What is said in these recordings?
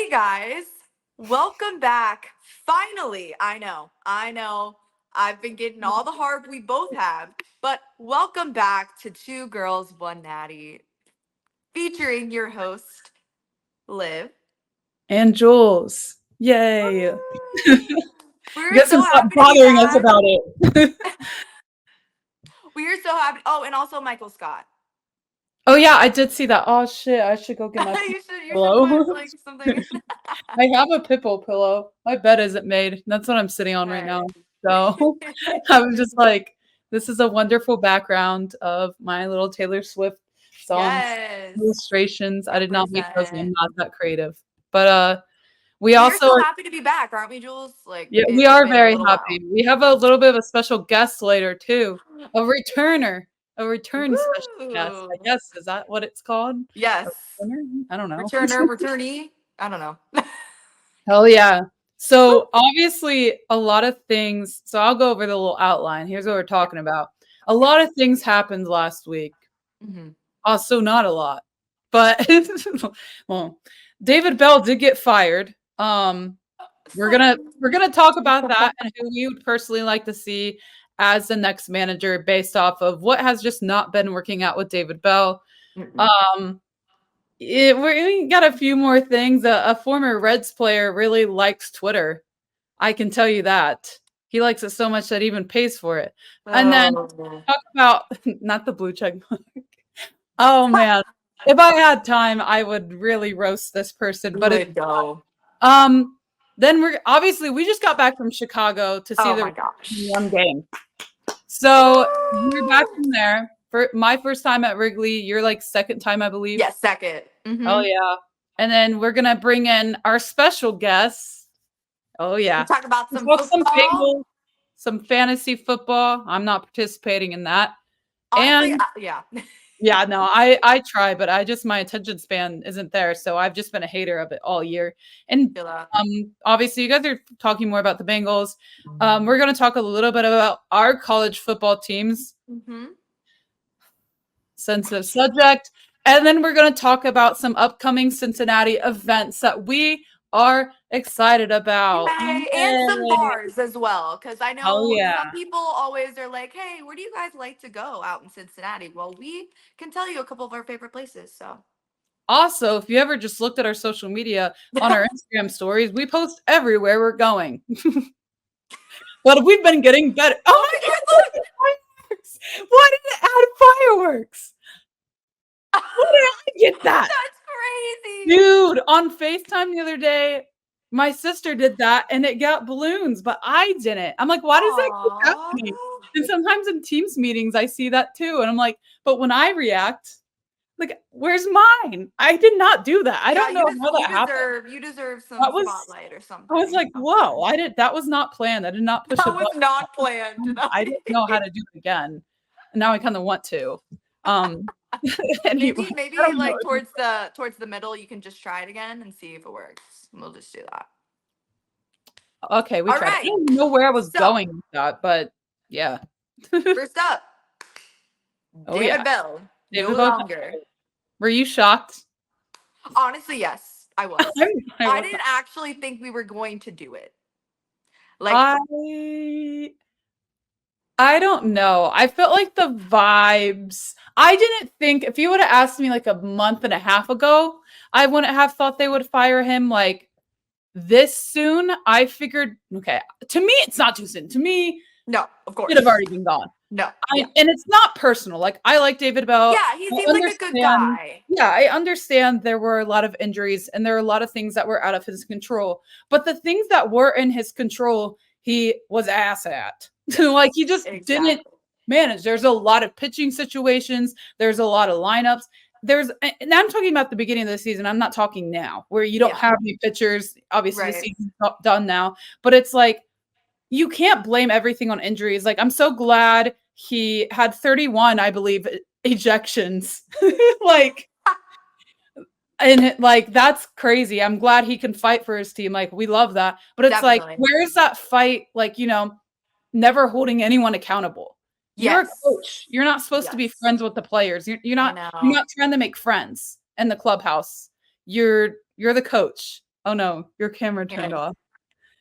Hey guys, welcome back. Finally, I know. I've been getting all the harp we both have, but welcome back to Two Girls, One Natty, featuring your host, Liv. And Jules. Yay. You We're guys can so stop happy to be bothering us back. about it. We're so happy. Oh, and also Michael Scott. Oh yeah, I did see that. Oh shit, I should go get my you should put pillow. like something. I have a Pippo pillow. My bed isn't made. That's what I'm sitting on right now. Right. So I was just like, this is a wonderful background of my little Taylor Swift songs, Yes. illustrations. I did not make those. I'm Represent. not that creative. But we We are also so happy to be back, aren't we, Jules? Like yeah, we it's are been a very little happy. while. We have a little bit of a special guest later too. A returner. A return special guest, I Woo! guess. Is that what it's called? A Yes. returner? I don't know. Returner, returnee. I don't know. Hell yeah. So obviously a lot of things. So I'll go over the little outline. Here's what we're Yeah. talking about. A Yeah. lot of things happened last week. Mm-hmm. Also not a lot. But well, David Bell did get fired. We're So gonna we're gonna talk about that and who we would personally like to see as the next manager based off of what has just not been working out with David Bell. mm-mm. Um, we got a few more things. A former Reds player really likes Twitter. I can tell you that. He likes it so much that he even pays for it. And then Oh. talk about not the blue check mark. Oh man. If I had time, I would really roast this person, but it's Would go. um then we just got back from Chicago to see Oh the my gosh. one game. So we're back Woo! from there. For my first time at Wrigley, you're like second time, I believe. Yes, second. Oh Mm-hmm. yeah. And then we're gonna bring in our special guest. Oh We yeah. talk about We'll some talk some football. Bengals, some fantasy football. I'm not participating in that. Honestly, And yeah. yeah, no, I try, but I just my attention span isn't there, so I've just been a hater of it all year. And Feel that. obviously, you guys are talking more about the Bengals. We're going to talk a little bit about our college football teams, Mm-hmm. sensitive subject, and then we're going to talk about some upcoming Cincinnati events that we are excited about. Yay! And some Yay! bars as well, because I Oh know yeah! some people always are like, "Hey, where do you guys like to go out in Cincinnati?" Well, we can tell you a couple of our favorite places. So, Also, if you ever just looked at our social media on our Instagram stories, we post everywhere we're going. But we've been getting better. Oh oh my my god, God, look look! at fireworks! Why did it add fireworks? Why did I get that? That's crazy. Dude, on FaceTime the other day, my sister did that and it got balloons, but I didn't. I'm like, why does that keep Aww. happening? And sometimes in Teams meetings, I see that too. And I'm like, but when I react, like, where's mine? I did not do that. I Yeah, don't know how that happened. you deserve some That was spotlight or I was something. like, whoa, I did that was not planned. I did not push a That was not planned. button. I didn't know how to do it again. And now I kind of want to. Um anyway, Maybe I don't know. like towards the middle, you can just try it again and see if it works. We'll just do that. Okay, we All tried it. I right. don't even know where I was So going with that, but yeah. first up, Oh David yeah. Bell. No David Bowie. longer. Were you shocked? Honestly, yes, I was. I I was didn't actually think we were going to do it. Like, I I don't know. I felt like the vibes. I didn't think if you would have asked me like a month and a half ago, I wouldn't have thought they would fire him like this soon. I figured, okay, to me, it's not too soon. To me, no, of should have course. already been gone. No. Yeah. And it's not personal. Like I like David Bell. Yeah, he I seems like a good understand. guy. Yeah, I understand there were a lot of injuries and there are a lot of things that were out of his control. But the things that were in his control, he was ass at. Like he just didn't Exactly. manage. There's a lot of pitching situations. There's a lot of lineups. And I'm talking about the beginning of the season. I'm not talking now, where you don't Yeah. have any pitchers. Obviously, the Right. season's done now, but it's like you can't blame everything on injuries. Like I'm so glad he had 31, I believe, ejections. Like like that's crazy. I'm glad he can fight for his team. Like we love that. But it's like Definitely. where is that fight like, never holding anyone accountable? You're a Yes. coach. You're not supposed to be Yes. friends with the players. You're I not you're know. not trying to make friends in the clubhouse. You're the coach. Oh no, your camera turned Here. off.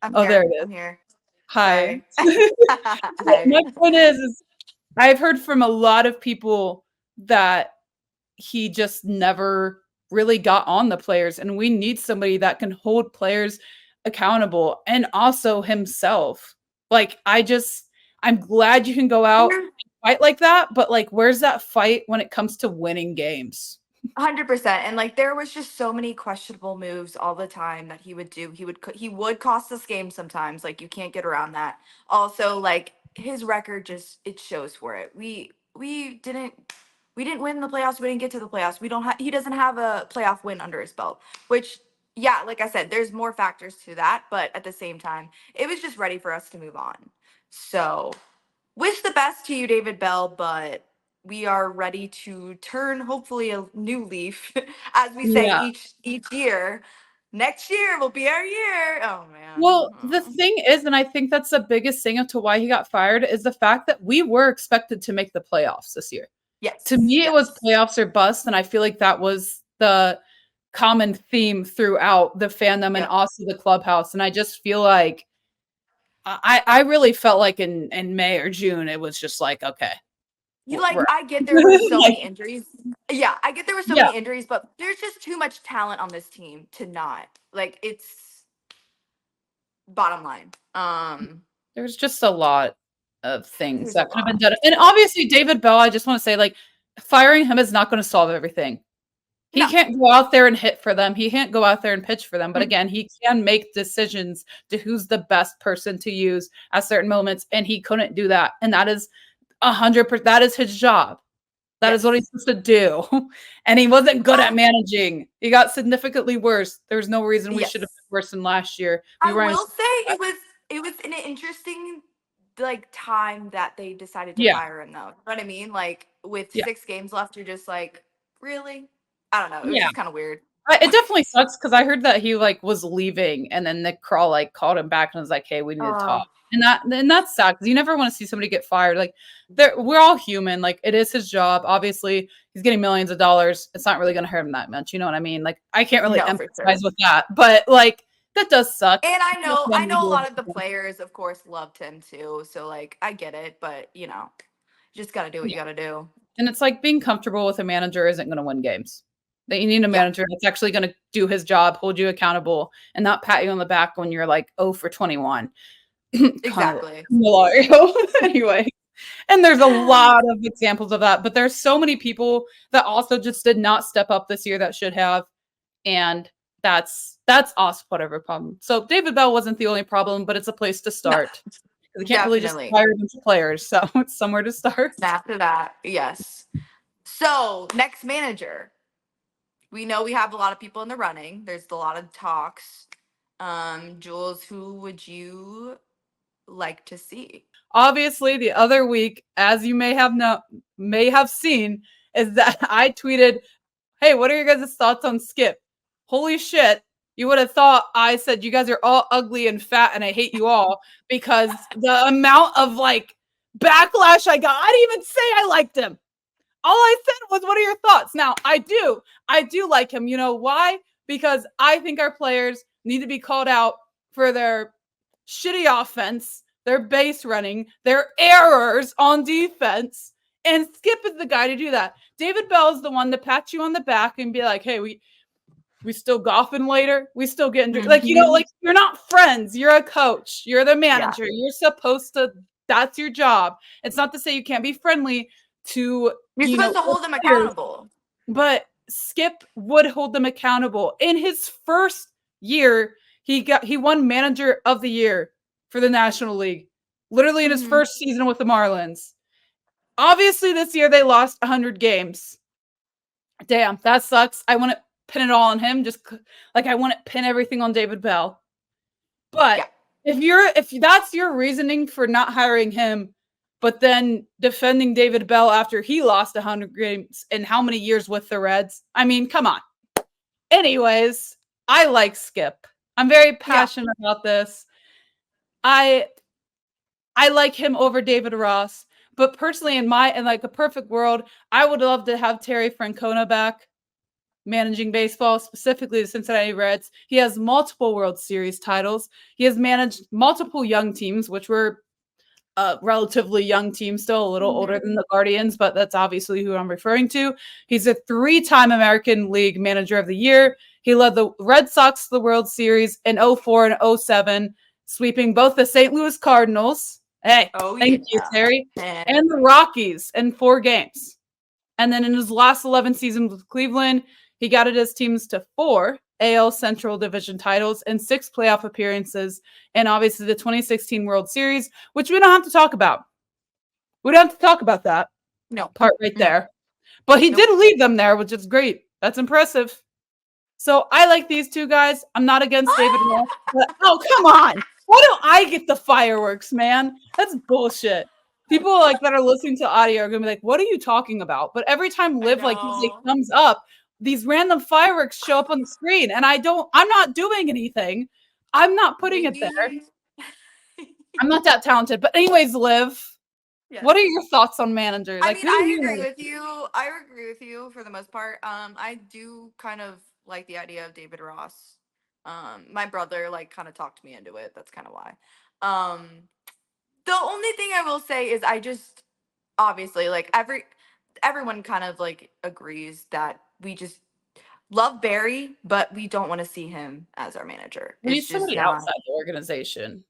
I'm Oh, there here. it is. I'm here. Hi. Sorry. But Hi. my point is I've heard from a lot of people that he just never really got on the players, and we need somebody that can hold players accountable and also himself. Like, I'm glad you can go out There- and fight like that, but, like, where's that fight when it comes to winning games? 100%. And like there was just so many questionable moves all the time that he would do. He would cost us games sometimes. Like you can't get around that. Also, like his record just it shows for it. We didn't win the playoffs. We didn't get to the playoffs. We don't have he doesn't have a playoff win under his belt, which yeah, like I said, there's more factors to that, but at the same time, it was just ready for us to move on. So, wish the best to you, David Bell, but we are ready to turn hopefully a new leaf, as we say Yeah. each year. Next year will be our year. Oh man. Well, the thing is, and I think that's the biggest thing as to why he got fired, is the fact that we were expected to make the playoffs this year. To Yes. me, it was Yes. playoffs or bust, and I feel like that was the common theme throughout the fandom and Yep. also the clubhouse. And I just feel like I really felt like in May or June, it was just like, okay, You like we're I get there were so like, many injuries. Yeah, I get there were so yeah, many injuries, but there's just too much talent on this team to not. Like it's bottom line. there's just a lot of things There's a that could have been lot. done. And obviously, David Bell, I just want to say, like, firing him is not going to solve everything. He No. can't go out there and hit for them. He can't go out there and pitch for them. But Mm, again, he can make decisions to who's the best person to use at certain moments, and he couldn't do that. And that is 100%. That is his job. That is what he's yes. supposed to do. And he wasn't good at I managing. He got significantly worse. There was no reason we should have yes. been worse than last year. We I weren't. will say it was an interesting like time that they decided to Yeah, fire him though. You know what I mean? Like with yeah, 6 games left, you're just like, really? I don't know. It was yeah. just kind of weird. It definitely sucks because I heard that he like was leaving, and then Nick Kroll like called him back and was like, "Hey, we need to talk." Oh And that's sad because you never want to see somebody get fired. Like, we're all human. Like, it is his job. Obviously, he's getting millions of dollars. It's not really going to hurt him that much. You know what I mean? Like, I can't really no, for empathize sure. with that, but like that does suck. And I know a lot of the Yeah. players, of course, loved him too. So like I get it, but you just gotta do what you gotta do. And it's like being comfortable with a manager isn't going to win games. That you need a Yeah, manager that's actually going to do his job, hold you accountable, and not pat you on the back when you're like 0 for 21. Kind of exactly. scenario. Anyway, and there's a lot of examples of that, but there's so many people that also just did not step up this year that should have, and that's also whatever problem. So David Bell wasn't the only problem, but it's a place to No, start because you can't really just definitely. fire a bunch of players, so it's somewhere to start. After that, yes. So next manager. We know we have a lot of people in the running. There's a lot of talks. Jules, who would you like to see? Obviously, the other week, as you may have seen, is that I tweeted, "Hey, what are your guys' thoughts on Skip?" Holy shit! You would have thought I said you guys are all ugly and fat, and I hate you all because the amount of like backlash I got. I didn't even say I liked him. All I said was, "What are your thoughts?" Now, I do like him. You know why? Because I think our players need to be called out for their shitty offense, their base running, their errors on defense. And Skip is the guy to do that. David Bell is the one to pat you on the back and be like, "Hey, we still golfing later. We still getting like Hmm. like you're not friends. You're a coach. You're the Yeah. manager. You're supposed to. That's your job. It's not to say you can't be friendly to You're supposed to your hold them players, accountable. but Skip would hold them accountable. In his first year, he won Manager of the Year for the National League. Literally in his Hmm. first season with the Marlins. Obviously, this year they lost 100 games. Damn, that sucks. I want to pin it all on him. Just like I want to pin everything on David Bell. But Yeah. if that's your reasoning for not hiring him, but then defending David Bell after he lost 100 games in how many years with the Reds? I mean, come on. Anyways, I like Skip. I'm very Yeah. passionate about this. I I like him over David Ross, but personally in like a perfect world, I would love to have Terry Francona back. managing baseball, specifically the Cincinnati Reds. He has multiple World Series titles. He has managed multiple young teams, which were a relatively young team, still a little older than the Guardians, but that's obviously who I'm referring to. He's a 3-time American League Manager of the Year. He led the Red Sox to the World Series in 04 and 07, sweeping both the St. Louis Cardinals. Hey, Oh thank yeah. you, Terry. And And the Rockies in 4 games. And then in his last 11 seasons with Cleveland, he got his teams to 4 AL Central Division titles and 6 playoff appearances, and obviously the 2016 World Series, which we don't have to talk about. We don't have to talk about that no, part right no, there. But he nope. did lead them there, which is great. That's impressive. So I like these two guys. I'm not against David Ross. But, oh, come on. Why don't I get the fireworks, man? That's bullshit. People like that are listening to audio are gonna be like, "What are you talking about?" But every time I Liv like gives a know. thumbs up, these random fireworks show up on the screen, and I'm not doing anything. I'm not putting it there. Maybe. I'm not that talented. But anyways, Liv, Yes. what are your thoughts on manager? I Like, mean, who do I you agree want? with you. I agree with you for the most part. I do kind of like the idea of David Ross. My brother like kind of talked me into it. That's kind of why. Um, the only thing I will say is I just obviously like everyone kind of like agrees that we just love Barry, but we don't want to see him as our manager. We need It's just somebody not. outside the organization,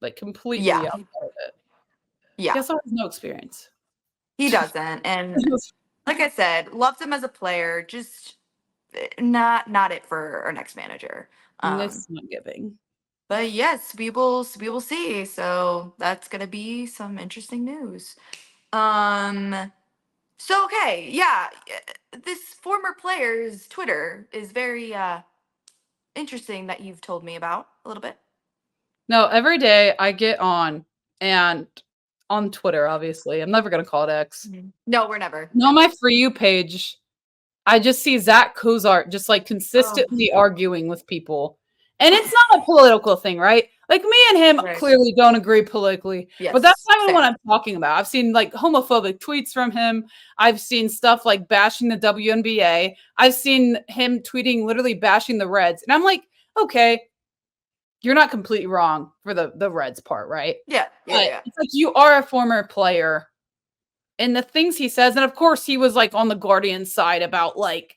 like Yeah, completely outside of it. He yeah, also has no experience. he doesn't. And like I said, loved him as a player. Just not it for our next manager. It's not giving. But yes, we will see. So that's gonna be some interesting news. Um, so okay, yeah, this former player's Twitter is very interesting that you've told me about a little bit. No, every day I get on and on Twitter, obviously. I'm never gonna call it X. No, we're never, No, on my never. For You page, I just see Zach Kozart just like Oh, consistently arguing with people. And it's not a political thing, right? Like me and him right. clearly don't agree politically, but that's Yes, not even what same. I'm talking about. I've seen like homophobic tweets from him. I've seen stuff like bashing the WNBA. I've seen him tweeting literally bashing the Reds. And I'm like, okay, you're not completely wrong for the Reds part, right? Yeah, yeah, But yeah. it's like you are a former player and the things he says, and of course he was like on the Guardian side about like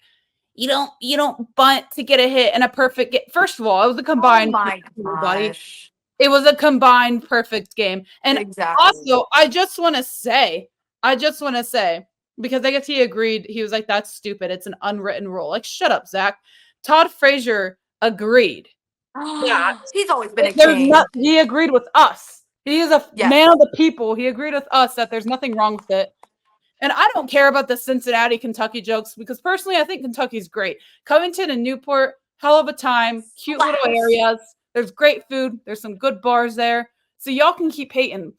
you don't bunt to get a hit and a perfect get. First of all, it was a Oh combined my everybody. gosh. It was a combined perfect game. And Exactly. also, I just want to say, because I guess he agreed, he was like, that's stupid. It's an unwritten rule. Like, shut up, Zach. Todd Frazier agreed that He's always been a there's not, king. he agreed with us. He is a Yes. man of the people. He agreed with us that there's nothing wrong with it. And I don't care about the Cincinnati, Kentucky jokes because personally, I think Kentucky's great. Covington and Newport, hell of a time, cute little Slaps. areas. There's great food. There's some good bars there. So y'all can keep hating.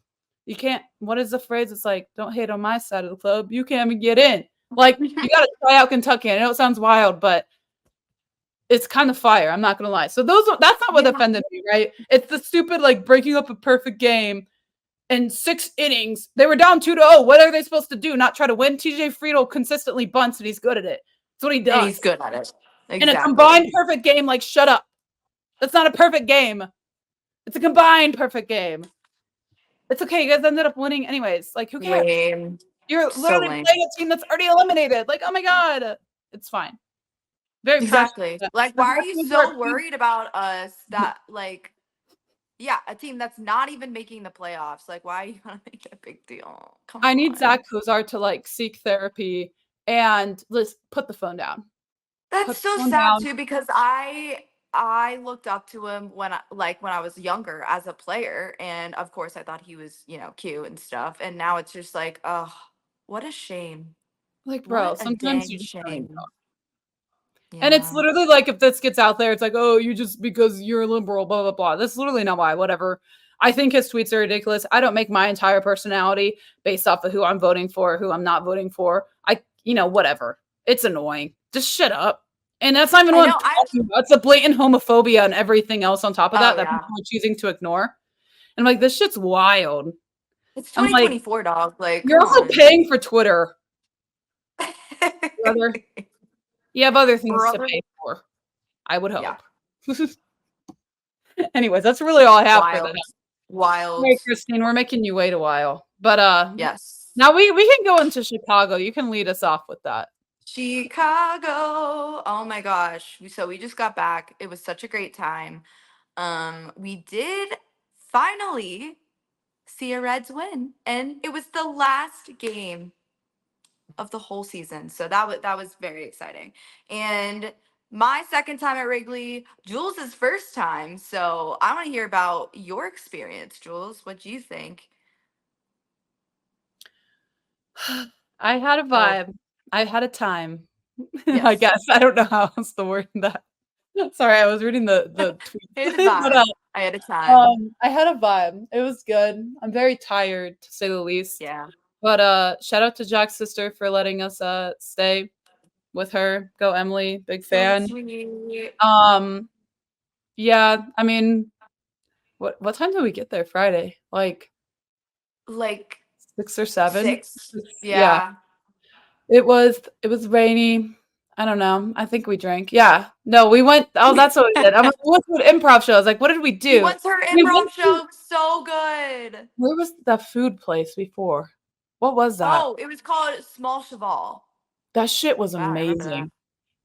You can't, what is the phrase? It's like, don't hate on my side of the club. You can't even get in. Like, you got to try out Kentucky. I know it sounds wild, but it's kind of fire. I'm not going to lie. So that's not what Yeah. offended me, right? It's the stupid, like, breaking up a perfect game in 6 innings. They were down 2-0. What are they supposed to do? Not try to win? TJ Friedel consistently bunts and he's good at it. That's what he And he's does. good at it. In a Exactly. combined perfect game, like shut up. That's not a perfect game. It's a combined perfect game. It's okay. You guys ended up winning anyways. Like, who cares? Lame. You're So literally lame. playing a team that's already eliminated. Like, oh my God. It's fine. Very Exactly. frustrating. Like, The why are Dark you Wizard, so worried about us that, like, yeah, a team that's not even making the playoffs? Like, why are you gonna make it a big deal? Come I need on. Zach Kozar to like seek therapy and let's put the phone down. That's Put the so phone sad down. too because I looked up to him when I was younger as a player, and of course I thought he was, cute and stuff, and now it's just like, oh, what a shame. Like, bro, What a sometimes you dang just don't even shame. talk. And it's Yeah. literally like if this gets out there, it's like, oh, you just because you're a liberal, blah, blah, blah. That's literally not why, whatever. I think his tweets are ridiculous. I don't make my entire personality based off of who I'm voting for, who I'm not voting for. Whatever. It's annoying. Just shut up. And that's not even I what I'm know. talking about. It's the blatant homophobia and everything else on top of Oh that yeah. people are choosing to ignore. And I'm like, this shit's wild. It's I'm like, 2024, dog. Like, you're come also on. paying for Twitter, brother. You have other things to Brother. pay for, I would Yeah. hope. Anyways, that's really all I have for that. Wild. Wild. Right, Christine, we're making you wait a while. But Yes. now we can go into Chicago. You can lead us off with that. Chicago. Oh my gosh. So we just got back. It was such a great time. We did finally see a Reds win, and it was the last game of the whole season. So that was very exciting. And my second time at Wrigley, Jules' first time. So I want to hear about your experience, Jules. What do you think? I had a Oh, vibe. I had a time. I yes. guess. I don't know how else to word that. Sorry, I was reading the I had a tweets. But, vibe. I had a time. I had a vibe. It was good. I'm very tired, to say the least. Yeah. But, shout out to Jack's sister for letting us, stay with her. Go Emily, big So fan. sweet. Um, yeah, I mean, what time did we get there Friday? Like, Like 6 or 7? six. Yeah. Yeah. It was rainy. I don't know. I think we drank. Yeah. No, we went that's what we did. I'm like, we went to an improv show. I was like, "What did we We do?" went to her We improv went to show. So good. where was the food place before? What was that? Oh, it was called Small Cheval. That shit was Wow, I remember that.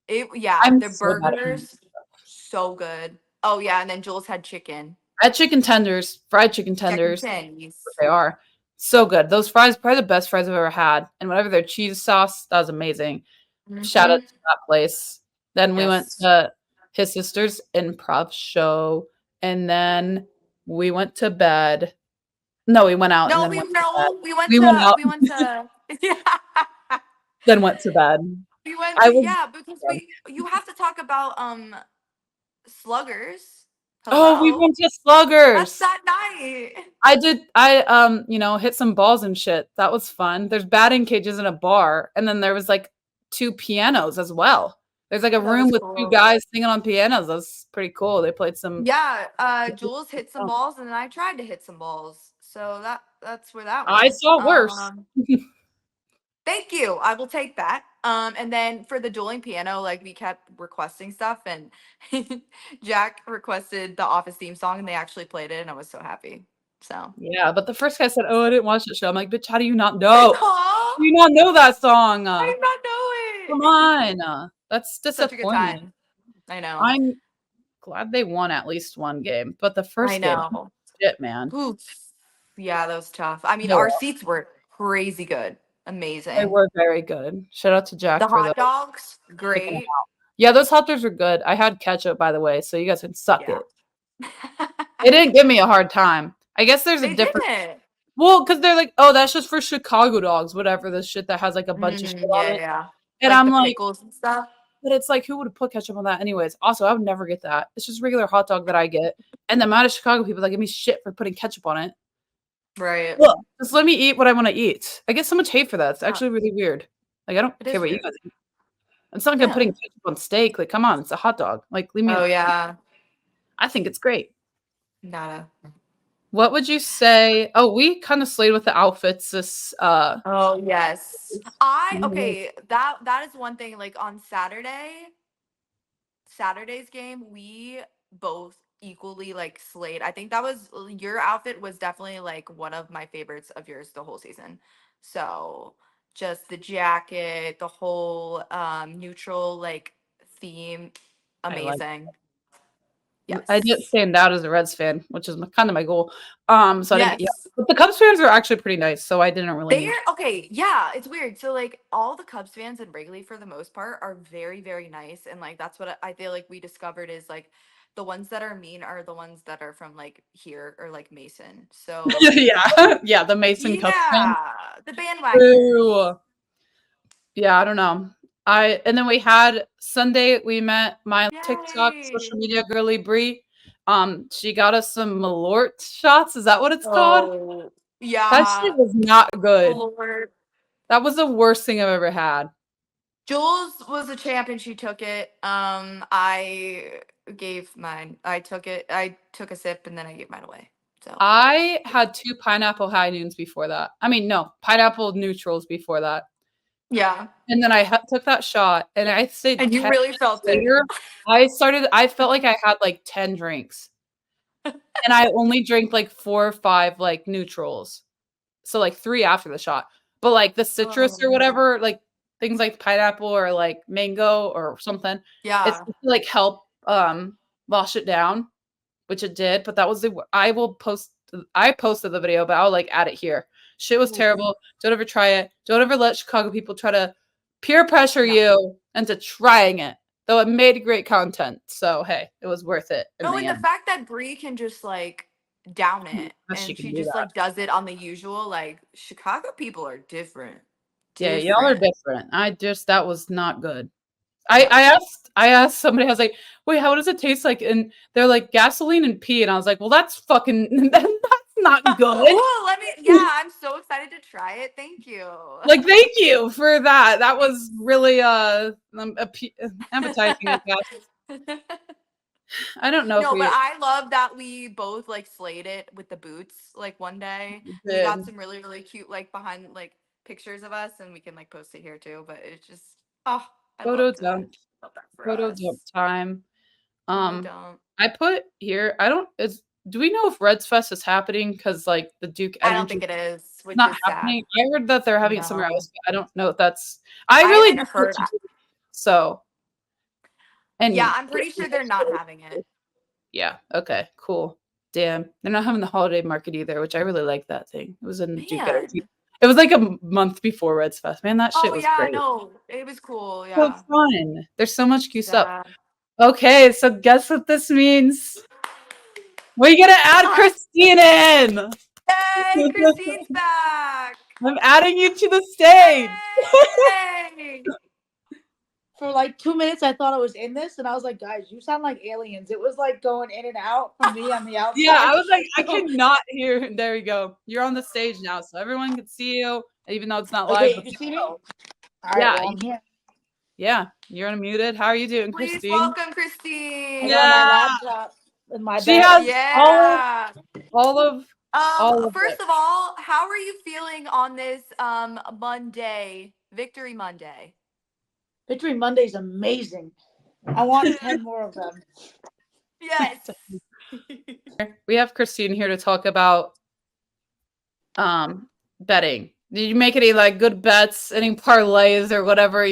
amazing. Yeah, I'm the so bad at eating. burgers, so good. Oh yeah, and then Jules had chicken. I had chicken tenders, fried chicken Chicken tenders, what tendies. they are. So good. Those fries, probably the best fries I've ever had. And whatever their cheese sauce, that was amazing. Shout out Mm-hmm. to that place. Then we went Yes. to his sister's improv show, and then we went to bed. No, we went out and No, then we went to bed. no, we went We went to out, we went to yeah. then went to bed. We went I to was yeah, because we you have to talk about Sluggers. Oh, we Hello. went to That's Sluggers. that night. I hit some balls and shit. That was fun. There's batting cages in a bar, and then there was, like, 2 pianos as well. There's, like, a That room was with 2 cool. guys singing on pianos. That's pretty cool. They played some Yeah, Jules hit some balls and then I tried to hit some balls. So that's where that I went. saw worse. Thank you. I will take that. And then for the dueling piano, like we kept requesting stuff, and Jack requested the Office theme song, and they actually played it, and I was so happy. So, Yeah, but the first guy said, "Oh, I didn't watch the show." I'm like, "Bitch, how do you not know? aw, Do you not know that song? I did not Come know it. on." That's Such a good disappointing. time. I know. I'm glad they won at least 1 game, but the I first game, know. shit, man. Oof. Yeah, that was tough. I mean, They our were seats were crazy good, they amazing. were very good. Shout out to The Jack for hot dogs, picking 'em great. out. Yeah, those hot dogs were good. I had ketchup, by the way, so you guys can suck Yeah. it. They didn't give me a hard time. I guess there's a They difference. didn't. Well, because 'cause they're like, "Oh, that's just for Chicago dogs," whatever, the shit that has, like, a bunch of shit on Yeah, it, yeah. and Like I'm the like, pickles and stuff. "But it's like, who would put ketchup on that anyways?" Also, I would never get that. It's just regular hot dog that I get, and the amount of Chicago people that give me shit for putting ketchup on it. Right. Look, just let me eat what I wanna eat. I get so much hate for that, it's Uh, actually really weird. Like, I don't it care is what you weird. guys eat. It's not like I'm Yeah. putting ketchup on steak, like, come on, it's a hot dog. Like, leave me Oh alone. yeah. I think it's great. Nada. What would you say we kinda slayed with the outfits this, Oh yes. I Mhm. okay, that is one thing. Like on Saturday's game, we both equally like slayed. I think that was your outfit was definitely like one of my favorites of yours the whole season. So just the jacket, the whole neutral like theme, I like amazing. I didn't Yes. stand out as a Reds fan, which is kinda my goal. So I didn't get Yes. but the Cubs fans are actually pretty nice, so I didn't really need They're okay, yeah, it's weird. So like all the Cubs fans in Wrigley for the most part are very, very nice. And like that's what I feel like we discovered is like the ones that are mean are the ones that are from like here or like Mason. So Yeah. Yeah, the Mason Cubs fans. yeah, the bandwagoners. Boo. Yeah, I don't know. I and then we had Sunday, we met my TikTok Yay. social media girly Bree. She got us some Malort shots. Is that what it's called? Oh That shit yeah. was not good. Lord. That was the worst thing I've ever had. Jules was a champ and she took it. I gave mine. I took it. I took a sip and then I gave mine away. So I had 2 pineapple high noons before that. I mean, no, pineapple neutrals before that. Yeah. And then I took that shot, and I stayed And you 10 really minutes felt it. later. I felt like I had like 10 drinks, and I only drank like 4 or 5 like neutrals. So like 3 after the shot. But like the citrus or Oh. whatever, like things like pineapple or like mango or something, it's Yeah. supposed to like help wash it down, which it did. But that was the I posted the video, but I'll like add it here. Shit was Ooh. terrible. Don't ever try it. Don't ever let Chicago people try to peer pressure No. you into trying it. Though it made great content. So hey, it was worth it in No, the and the end. fact that Brie can just like down it She and can she do just that. like does it on the usual, like Chicago people are different. Yeah, y'all are Different. different. That was not good. No. I asked somebody, I was like, "Wait, how does it taste like?" And they're like, "Gasoline and pee." And I was like, "Well, that's fucking that's not good." Oh, let me, yeah, I'm so excited to try it. Thank you. Like, thank you for that. That was really appetizing, I guess. I don't know if No, but we I love that we both like slayed it with the boots like one day. We got did. some really, really cute like behind like pictures of us and we can like post it here too. But it's just, oh, I Photo loved that. dump. Love that for Photo us. dump time. Photo Um, dump. I put here, I don't is do we know if Reds Fest is happening? Because like the Duke I don't Energy think it is, which not is sad. happening. I heard that they're having it somewhere No, else, but I don't know if that's I I really haven't don't know what heard. to do. So, Yeah, and I'm pretty sure they're not having it. yeah, okay, cool. Damn. They're not having the holiday market either, which I really like that thing. It was in Duke Energy. Man. It was like a month before Reds Fest. Man, that shit Oh was yeah, great. no, it was cool. So Yeah. fun. There's so much good stuff. Yeah. Okay, so guess what this means? We're gonna add What? Christine in. Yay, Christine's back. I'm adding you to the stage. Yay. For like 2 minutes, I thought I was in this, and I was like, "Guys, you sound like aliens." It was like going in and out from me on the Yeah, outside. I was like, I So, could not hear. There you go. You're on the stage now, so everyone can see you, even though it's not live. okay, But you they see me? know. All right, Yeah, well, I'm here. yeah, you're unmuted. How are you doing, Please Christine? welcome I got Christine. my Yeah, laptop and my she bed. has Yeah. all of First it. of all, how are you feeling on this Monday, Victory Monday? Victory Monday's amazing. I want 10 more of them. Yes. We have Christine here to talk about betting. Did you make any like good bets, any parlays or whatever,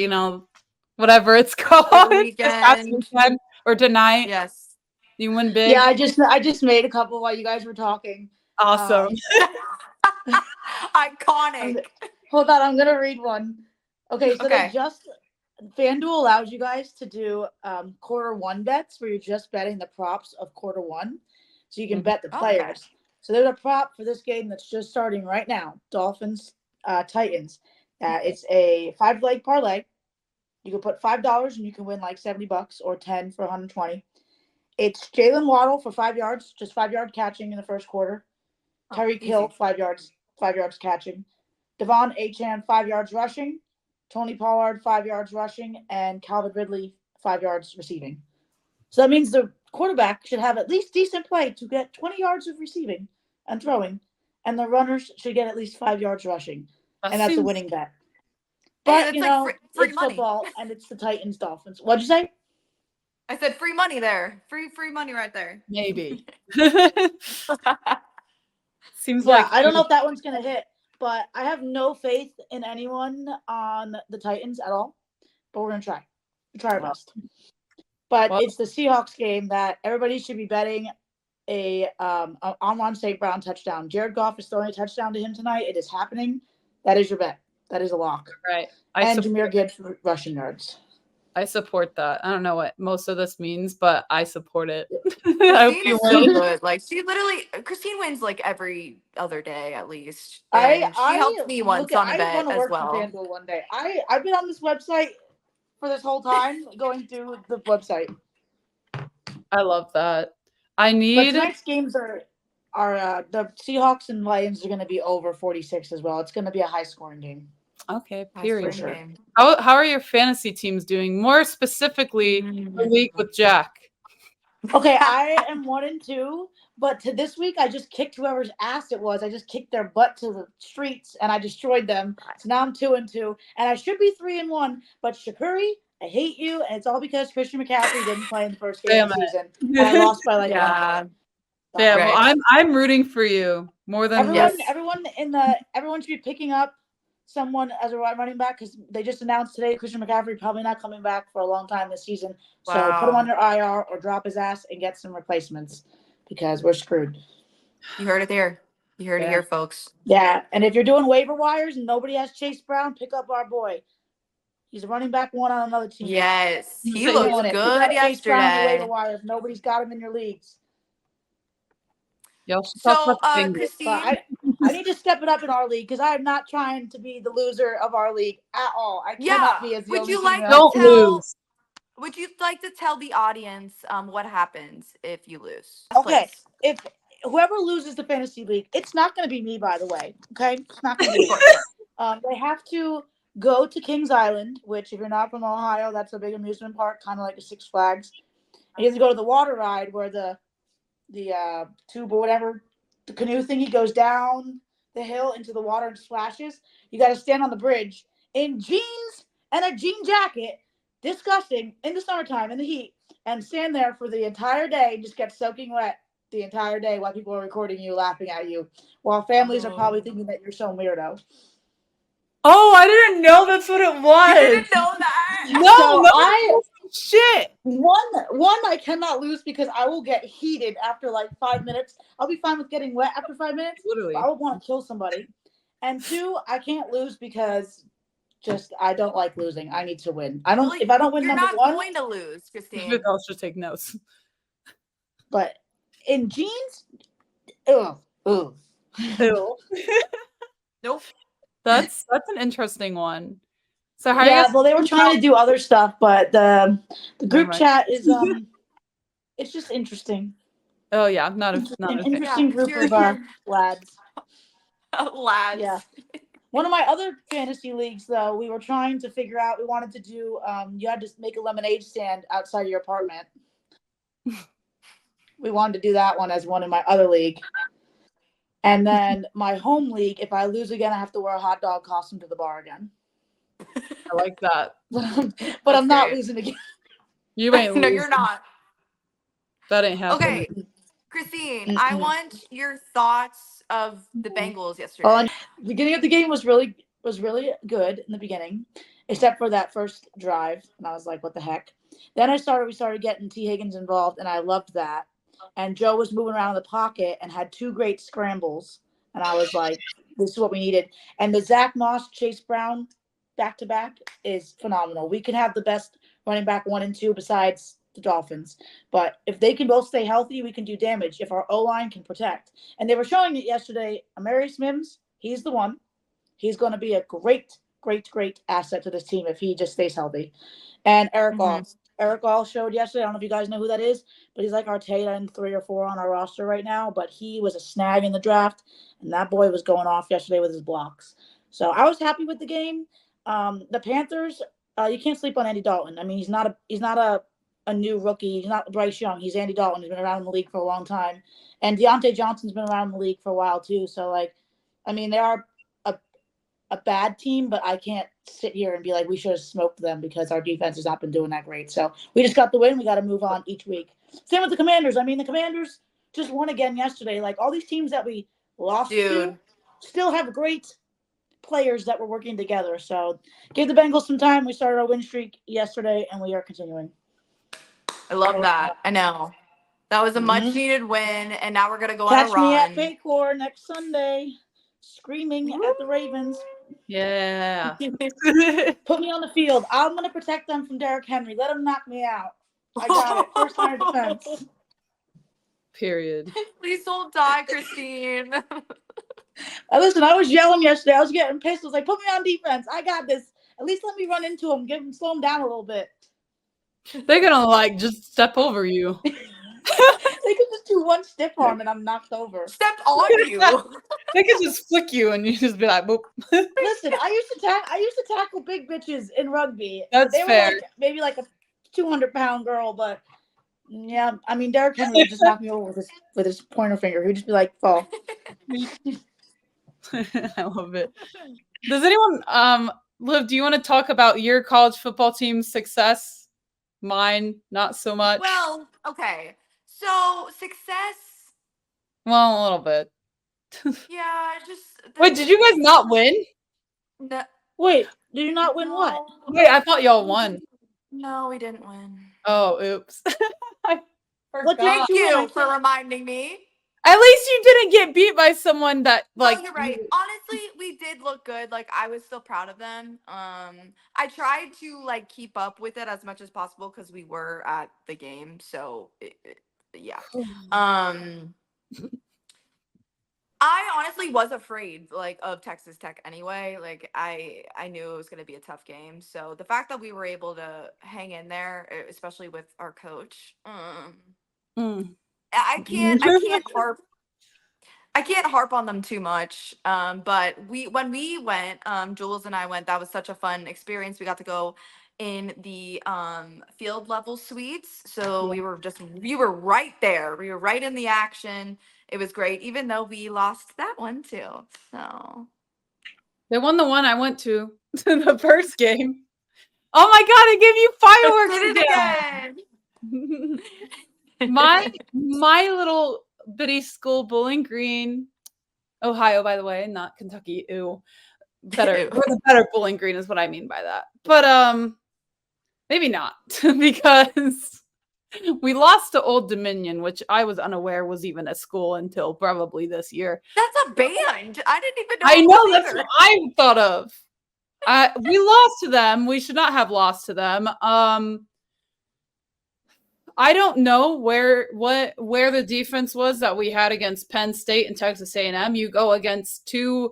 whatever it's For the called this past weekend. weekend or tonight? Yes. You win Yeah, big. I just made a couple while you guys were talking. Awesome. Um, I'm, Iconic. hold on, I'm gonna read one. Okay, so Okay. FanDuel allows you guys to do quarter one bets where you're just betting the props of quarter one. So you can bet the Okay. players. So there's a prop for this game that's just starting right now. Dolphins, Titans. It's a 5-leg parlay. You can put $5 and you can win like $70 or 10 for 120. It's Jalen Waddle for 5 yards, just 5 yard catching in the first quarter. Oh, Tyreek Hill, easy. 5 yards, 5 yards catching. Devon Achane, 5 yards rushing. Tony Pollard, 5 yards rushing. And Calvin Ridley, 5 yards receiving. So that means the quarterback should have at least decent play to get 20 yards of receiving and throwing. And the runners should get at least 5 yards rushing. That And that's a seems winning bet. Hey, But, that's like free it's money. football and it's the Titans Dolphins. What'd you say? I said free money there. Free money right there. maybe. Seems Yeah, like I don't know if that one's going to hit, but I have no faith in anyone on the Titans at all. But we're going to try. Try our well, best. But well, it's the Seahawks game that everybody should be betting a on St. Brown touchdown. Jared Goff is throwing a touchdown to him tonight. It is happening. That is your bet. That is a lock. right. And Jahmyr Gibbs rushing yards. I support that. I don't know what most of this means, but I support it. I hope Christine you is so win. good. Like Christine wins like every other day at least. And she helped me once on a I want bet to as work for well. FanDuel one day. I've been on this website for this whole time, going through the website. I love that. But need tonight's games are the Seahawks and Lions are going to be over 46 as well. It's going to be a high scoring game. Okay, High period. scoring game. How are your fantasy teams doing? More specifically, the week with Jack. Okay, I am 1-2, but to this week I just kicked whoever's ass it was. I just kicked their butt to the streets and I destroyed them. So now I'm 2-2, and I should be 3-1. But Shakuri, I hate you, and it's all because Christian McCaffrey didn't play in the first game of Damn the season, and I it. lost by like 1 point. Yeah. Yeah, So well, Right. I'm rooting for you more than everyone, Yes. everyone should be picking up someone as a running back because they just announced today Christian McCaffrey probably not coming back for a long time this season. So put him Wow. under IR or drop his ass and get some replacements because we're screwed. You heard it there. You heard it Yeah. here, folks. Yeah, and if you're doing waiver wires and nobody has Chase Brown, pick up our boy. He's a running back one on another team. Yes. He's He killing looked it. Pick good up Chase Brown in your waiver yesterday. wire if nobody's got him in your leagues. Y'all should talk So, about the Bengals. But Christine, I need to step it up in our league because I am not trying to be the loser of our league at all. I cannot yeah, be as the would only you like to female. Don't tell lose. would you like to tell the audience what happens if you lose? Okay, Please. if whoever loses the fantasy league, it's not going to be me, by the way. Okay, it's not going to Of be me. course. They have to go to Kings Island, which, if you're not from Ohio, that's a big amusement park, kind of like a Six Flags. And you have to go to the water ride where the tube or whatever, the canoe thingy goes down the hill into the water and splashes. You got to stand on the bridge in jeans and a jean jacket, disgusting, in the summertime in the heat, and stand there for the entire day and just get soaking wet the entire day while people are recording you, laughing at you, while families are probably Oh. thinking that you're some weirdo. Oh, I didn't know that's what it You was. didn't know that? No, So no, I shit. one I cannot lose because I will get heated after like 5 minutes. I'll be fine with getting wet after 5 minutes, but I Literally. would want to kill somebody. And two, I can't lose because just I don't like losing. I need to win. I don't Well, if I don't win you're number not one, going to lose, Maybe Christine. I'll just take notes. but in jeans, ugh, ugh. Ew. Nope. That's an interesting one. So how are you Yeah, guys well they were feeling trying to about? do other stuff, but the Never group mind. chat is it's just interesting. Oh yeah, not Interesting, a fan. Yeah, interesting because group you're of you're lads. Yeah. lads. One of my other fantasy leagues, though, we were trying to figure out. We wanted to do. You had to make a lemonade stand outside of your apartment. We wanted to do that one as one in my other league, and then my home league. If I lose again, I have to wear a hot dog costume to the bar again. I like that. But That's I'm not great. losing again. You ain't No, losing. you're not. That ain't happening. Okay, Christine, I Mm-mm. want your thoughts of the Bengals Well, and yesterday. the beginning of the game was really good in the beginning, except for that first drive, and I was like, "What the heck?" Then we started getting T Higgins involved, and I loved that. And Joe was moving around in the pocket and had two great scrambles, and I was like, "This is what we needed." And the Zach Moss Chase Brown back to back is phenomenal. We can have the best running back 1 and 2 besides the Dolphins, but if they can both stay healthy, we can do damage if our O line can protect. And they were showing it yesterday. Amarius Mims, he's the one. He's going to be a great, great, great asset to this team if he just stays healthy. And Eric Hmm. All. Eric All showed yesterday. I don't know if you guys know who that is, but he's like our tight end 3 or 4 on our roster right now. But he was a snag in the draft, and that boy was going off yesterday with his blocks. So I was happy with the game. The Panthers, you can't sleep on Andy Dalton. I mean, he's not a new rookie. He's not Bryce Young. He's Andy Dalton. He's been around in the league for a long time, and Deontay Johnson's been around in the league for a while too. So like, I mean, they are a a bad team, but I can't sit here and be like we should have smoked them because our defense has not been doing that great. So we just got the win. We got to move on each week. Same with the Commanders. I mean, the Commanders just won again yesterday. Like all these teams that we lost to Dude, still have great players that were working together. So give the Bengals some time. We started our win streak yesterday, and we are continuing. I love that. I know. That was a much Mm-hmm. needed win, and now we're going to go on a Catch me at run. Paycor next Sunday, screaming Woo! at the Ravens. Yeah. Put me on the field. I'm gonna protect them from Derrick Henry. Let him knock me out. I got it. First line of defense. Period. Please don't die, Christine. Listen, I was yelling yesterday. I was getting pissed. I was like, put me on defense. I got this. At least let me run into him. Slow him down a little bit. They're gonna like just step over you. They could just do one stiff arm and I'm knocked over. Stepped on you. They can just flick you and you just be like, boop. Listen, I used to tackle big bitches in rugby. That's They were fair. like maybe like a 200-pound girl, but Yeah, I mean, Derrick Henry would just knock me over with his pointer finger. He'd just be like, "Fall." I love it. Does anyone, Liv, do you want to talk about your college football team's success? Mine, not so much. Well, okay. So success, Well, a little bit. yeah, just Wait, did you guys not win? no, Wait, did you not win what? no, Wait, I thought y'all won. no, we didn't win. Oh, oops. I What didn't forgot. Thank you win? you for reminding me. At least you didn't get beat by someone that No, like you're right. Honestly, we did look good. Like I was still proud of them. I tried to like keep up with it as much as possible because we were at the game. So yeah. Um, I honestly was afraid like of Texas Tech anyway. Like I knew it was going to be a tough game. So the fact that we were able to hang in there, especially with our coach, Mm. I can't harp on them too much. But when we went, Jules and I went, that was such a fun experience. We got to go in the field level suites. So Yeah. we were right there. We were right in the action. It was great, even though we lost that one too. So They won the one I went to the first game. Oh my god, did I it gave again. you fireworks again. My little bitty school, Bowling Green, Ohio, by the way, not Kentucky. Ew. Better. Ew. We're the better Bowling Green is what I mean by that. But maybe not because we lost to Old Dominion, which I was unaware was even a school until probably this year. That's a band. I didn't even know I it know was that's what either. I thought of. We lost to them. We should not have lost to them. I don't know where the defense was that we had against Penn State and Texas A&M. You go against two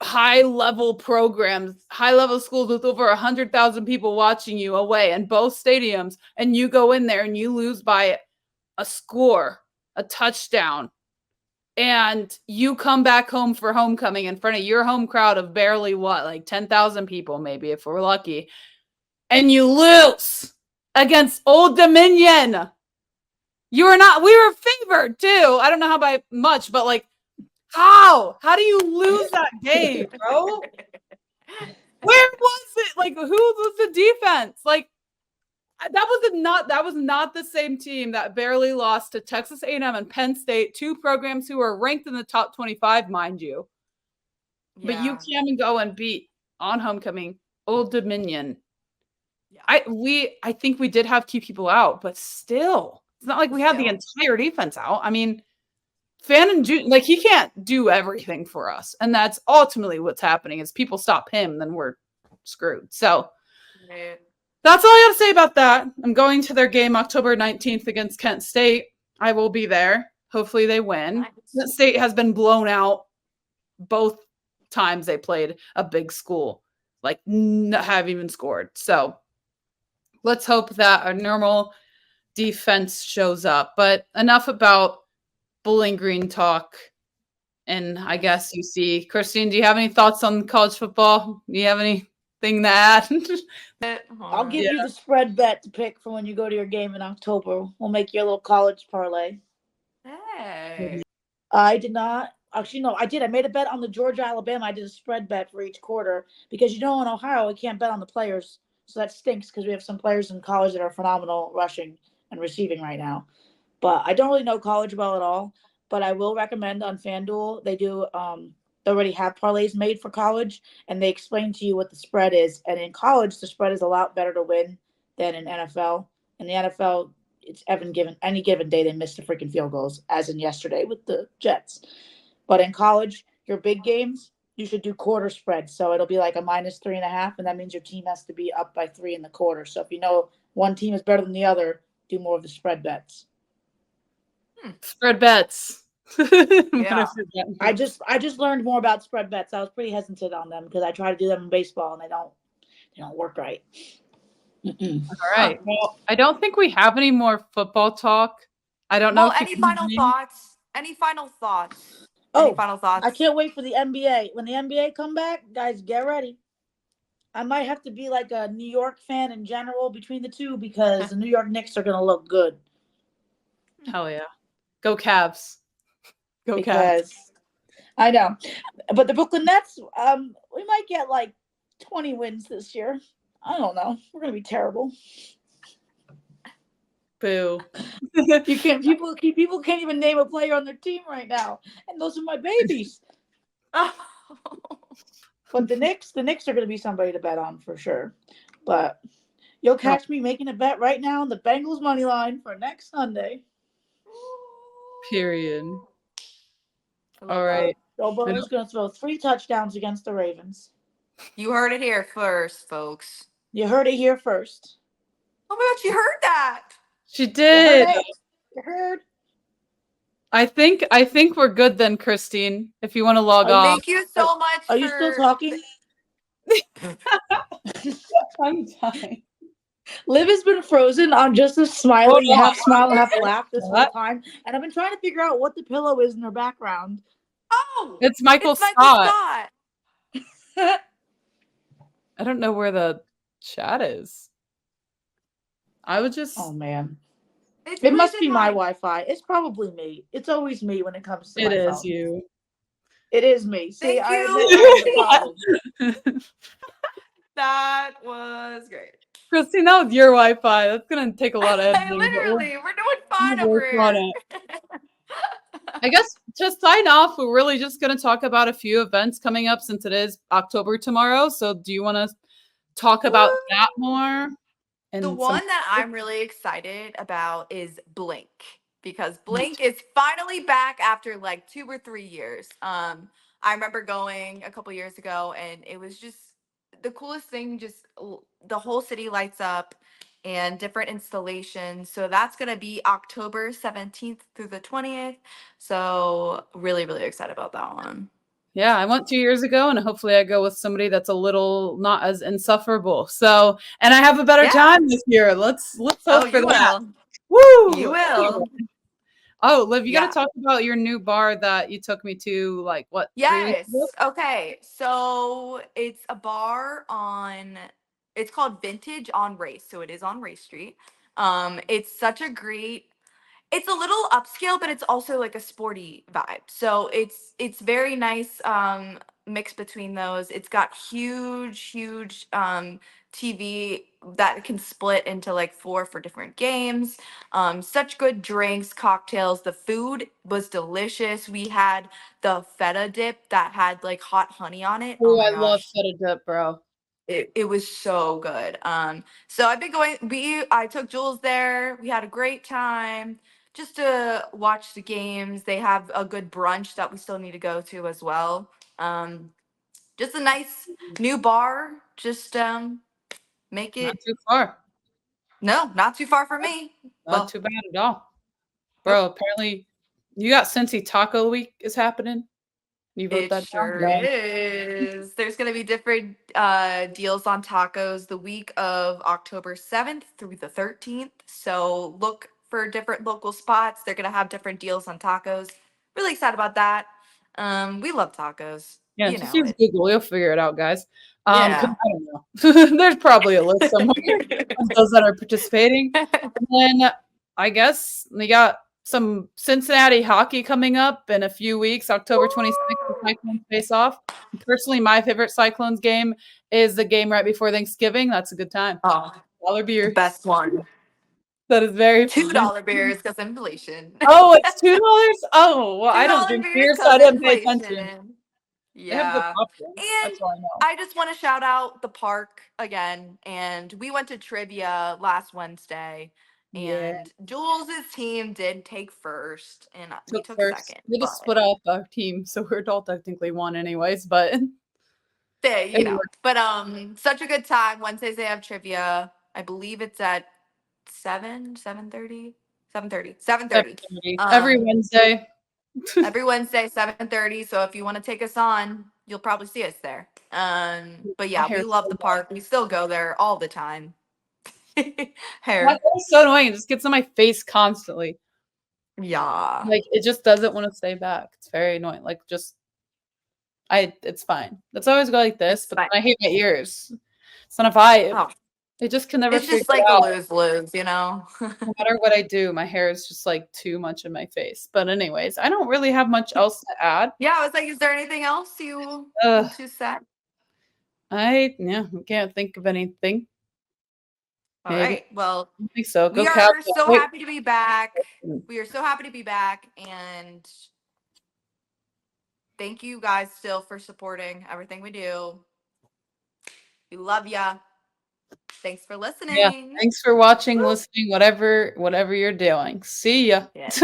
high level programs, high level schools with over 100,000 people watching you away in both stadiums, and you go in there and you lose by a score, a touchdown, and you come back home for homecoming in front of your home crowd of barely like 10,000 people, maybe if we're lucky, and you lose against Old Dominion. We were favored too. I don't know how by much, but like, how? How do you lose that game, bro? Where was it? Like, who was the defense? Like, that was not the same team that barely lost to Texas A&M and Penn State, two programs who are ranked in the top 25, mind you. But you Yeah. can't go and beat on homecoming Old Dominion. Yeah. I think we did have key people out, but still, it's not like we had the Still. entire defense out. I mean, Fan and June, like he can't do everything for us, and that's ultimately what's happening. Is people stop him, then we're screwed. So Right. that's all I got to say about that. I'm going to their game October 19th against Kent State. I will be there. Hopefully they win. Nice. Kent State has been blown out both times they played a big school, like have even scored. So let's hope that our normal defense shows up. But enough about Bowling Green talk. And I guess you see, Christine, do you have any thoughts on college football? Do you have anything to add? I'll give Yeah. you the spread bet to pick for when you go to your game in October. We'll make you a little college parlay. Hey. I did not. Actually, no, I did. I made a bet on the Georgia Alabama. I did a spread bet for each quarter because in Ohio we can't bet on the players, so that stinks because we have some players in college that are phenomenal rushing and receiving right now. But I don't really know college well at all. But I will recommend on FanDuel they do. They already have parlays made for college, and they explain to you what the spread is. And in college, the spread is a lot better to win than in NFL. In the NFL, it's any given day they miss the freaking field goals, as in yesterday with the Jets. But in college, your big games, you should do quarter spread. So it'll be like a -3.5, and that means your team has to be up by 3 in the quarter. So if you know one team is better than the other, do more of the spread bets. Spread bets. Yeah. I just learned more about spread bets. I was pretty hesitant on them because I try to do them in baseball and they don't work right. Mm-mm. All right. Well, I don't think we have any more football talk. I don't know Well, if you any can final name. thoughts? Any final thoughts? Any Oh, final I thoughts? can't wait for the NBA. When the NBA come back, guys, get ready. I might have to be like a New York fan in general between the two because the New York Knicks are going to look good. Hell yeah. Go Cavs. Go Cavs. Because I know, but the Brooklyn Nets, we might get like 20 wins this year. I don't know. We're going to be terrible. Boo. You can't. People can't even name a player on their team right now, and those are my babies. Oh. But the Knicks are going to be somebody to bet on for sure. But you'll catch me making a bet right now on the Bengals money line for next Sunday. Period. I All love that. right. Joe Burrow's going to throw 3 touchdowns against the Ravens. You heard it here first, folks. You heard it here first. Oh my god, you heard that. She You heard did. it. You heard. I think we're good then, Christine. If you want to log Are you, off. Thank you so much are for you still talking? I'm dying. Liv has been frozen on just a smiling, Hold on. half smile, half laugh this whole What? time, and I've been trying to figure out what the pillow is in her background. Oh, It's Michael it's Michael Scott. Scott. I don't know where the chat is. I would just. Oh man, It's it must Liz be and my mine. Wi-Fi. It's probably me. It's always me when it comes to It my is phone. you. It is me. See, Thank I you, admit I have a Christy. problem. That was great. Christine, that was your Wi-Fi. That's gonna take a lot of editing, but Literally, we're doing fine we'll over work on here. it. I guess to sign off, we're really just going to talk about a few events coming up since it is October tomorrow. So, do you want to talk about that more? The And some. one that I'm really excited about is Blink because Blink is finally back after like 2 or 3 years. I remember going a couple years ago and it was just the coolest thing. Just the whole city lights up and different installations. So that's gonna be October 17th through the 20th. So really, really excited about that one. Yeah, I went 2 years ago, and hopefully, I go with somebody that's a little not as insufferable. So, and I have a better Yeah. time this year. Let's Oh, hope for you that. will. Woo! You Anyway. will. Oh, Liv, you got to Yeah. talk about your new bar that you took me to, like, what, 3 weeks ago? Yes. Okay. So it's a bar it's called Vintage on Race. So it is on Race Street. It's such a great it's a little upscale, but it's also like a sporty vibe. So it's very nice mix between those. It's got huge TV that can split into like four for different games. Such good drinks, cocktails. The food was delicious. We had the feta dip that had like hot honey on it. Oh Oh, my I love gosh. feta dip, bro. It was so good. So I've been going. I took Jules there. We had a great time just to watch the games. They have a good brunch that we still need to go to as well. Um, just a nice new bar. Just make Not it too far. no, not too far for me. Not Well, too bad at all. Bro, nope. apparently you got Cincy Taco Week is happening. You wrote It that down? sure Dang. is. There's going to be different deals on tacos the week of October 7th through the 13th. So look for different local spots. They're going to have different deals on tacos. Really excited about that. We love tacos. Yeah, You just know use it. Google. You'll figure it out, guys. 'Cause Yeah. I don't know. There's probably a list somewhere of those that are participating. And then I guess we got some Cincinnati hockey coming up in a few weeks. October 26th, the Cyclones face off. Personally, my favorite Cyclones game is the game right before Thanksgiving. That's a good time. Oh, Dollar the beers. best one. That is very fun. $2 beers because inflation. Oh, it's $2? Oh, well, I don't $2 drink beers beer, so I because didn't pay attention. inflation. They have good Yeah. popcorn. And That's all I know. I just want to shout out the park again. And we went to trivia last Wednesday, Yeah, and Jules' team did take first, and we took took first. second. We just But split up our team, so we're all technically won anyways, but they, it worked. but such a good time. Wednesdays they have trivia. I believe it's at 7:30, 7:30, 7:30. 7:30. Every Um, Wednesday. every Wednesday, 7:30. So if you want to take us on, you'll probably see us there. But My yeah, we hair's love so the bad. park. We still go there all the time. My Hair. hair's so annoying. It just gets on my face constantly. Yeah. Like it just doesn't want to stay back. It's very annoying. Like just it's fine. It's always go like this, It's but fine. I hate my ears. It's not a vibe. Oh, I just can never it's figure just it like a out. lose-lose, you know? No matter what I do, my hair is just like too much in my face. But anyways, I don't really have much else to add. Yeah, I was like, is there anything else you Ugh, want to say? I can't think of anything. All Maybe. right. Well, I don't think so. Go we Cowboys. are so Wait. happy to be back. We are so happy to be back. And thank you guys still for supporting everything we do. We love ya. Thanks for Yeah. listening. Thanks for watching, Woo. listening, whatever you're doing. See ya. Yes.